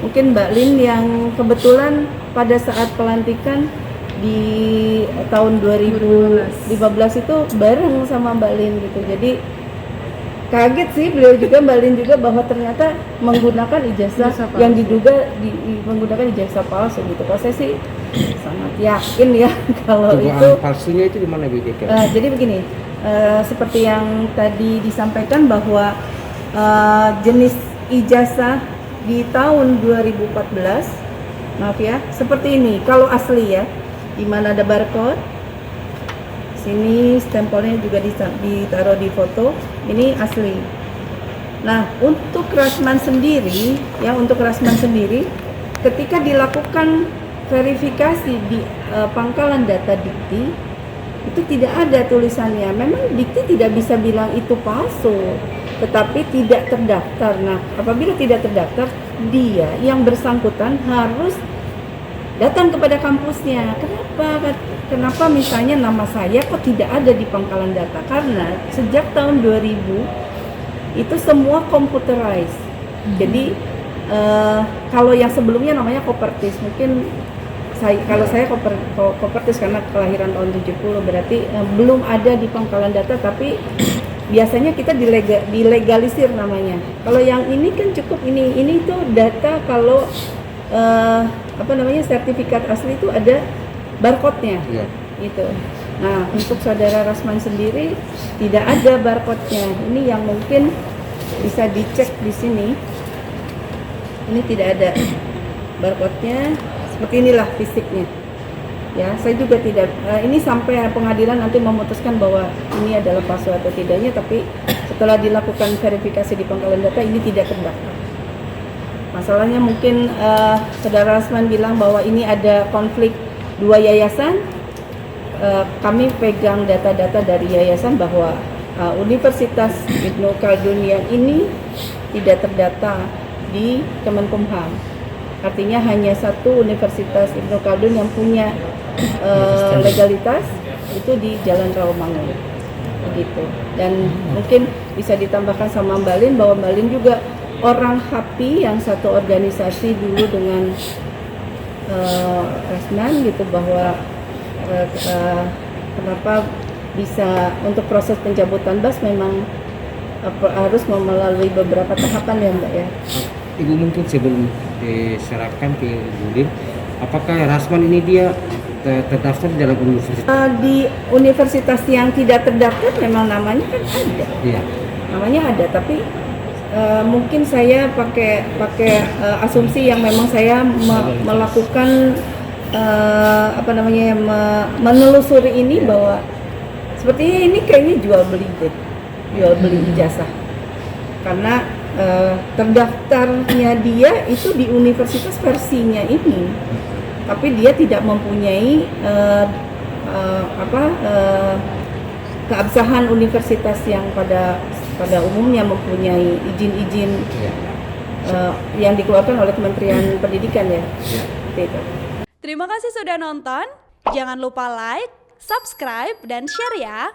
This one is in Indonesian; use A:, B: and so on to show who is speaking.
A: mungkin Mbak Lin yang kebetulan pada saat pelantikan di tahun 2015 itu bareng sama Mbak Lin gitu. Jadi kaget sih beliau juga, Mbak Lin juga, bahwa ternyata menggunakan ijazah yang diduga menggunakan ijazah palsu gitu. Kalau saya sih sangat yakin ya kalau itu
B: palsunya itu di mana Bu?
A: Jadi begini, seperti yang tadi disampaikan bahwa jenis ijazah di tahun 2014, maaf ya, seperti ini. Kalau asli ya, di mana ada barcode, sini stempelnya juga ditaruh di foto, ini asli. Nah, untuk Rasman sendiri, ya untuk Rasman sendiri, ketika dilakukan verifikasi di pangkalan data Dikti, itu tidak ada tulisannya. Memang Dikti tidak bisa bilang itu palsu, tetapi tidak terdaftar. Nah, apabila tidak terdaftar, dia yang bersangkutan harus datang kepada kampusnya. Kenapa misalnya nama saya kok tidak ada di pangkalan data? Karena sejak tahun 2000 itu semua computerized. Jadi kalau yang sebelumnya namanya Kopertis, mungkin kalau saya Kopertis karena kelahiran tahun 70, berarti belum ada di pangkalan data, tapi biasanya kita dilegalisir namanya. Kalau yang ini kan cukup ini tuh data kalau sertifikat asli itu ada barcode-nya, gitu. Nah, untuk saudara Rasman sendiri tidak ada barcode-nya. Ini yang mungkin bisa dicek di sini. Ini tidak ada barcode-nya. Seperti inilah fisiknya. Ya, saya juga tidak. Ini sampai pengadilan nanti memutuskan bahwa ini adalah palsu atau tidaknya. Tapi setelah dilakukan verifikasi di pangkalan data, ini tidak terdaftar. Masalahnya mungkin saudara Rasman bilang bahwa ini ada konflik dua yayasan. Kami pegang data-data dari yayasan bahwa Universitas Ibnu Khaldun yang ini tidak terdata di Kemenkumham. Artinya hanya satu Universitas Ibnu Khaldun yang punya legalitas, itu di Jalan Rawamangun, begitu. Dan mungkin bisa ditambahkan sama Mbak Lin bahwa Mbak Lin juga orang HAPI yang satu organisasi dulu dengan Rasman gitu, bahwa kenapa bisa untuk proses pencabutan BAS memang harus melalui beberapa tahapan ya Mbak ya.
B: Ibu mungkin sebelum diserahkan ke Ibu Lin, apakah Rasman ini dia terdaftar di dalam universitas?
A: Di universitas yang tidak terdaftar memang namanya kan ada.
B: Iya.
A: Namanya ada, tapi mungkin saya pakai asumsi yang memang saya melakukan menelusuri ini bahwa sepertinya ini kayaknya jual beli ijazah, karena terdaftarnya dia itu di universitas versinya ini, tapi dia tidak mempunyai keabsahan universitas yang pada umumnya mempunyai izin-izin yang dikeluarkan oleh Kementerian Pendidikan ya. Itu.
C: Terima kasih sudah nonton. Jangan lupa like, subscribe, dan share ya.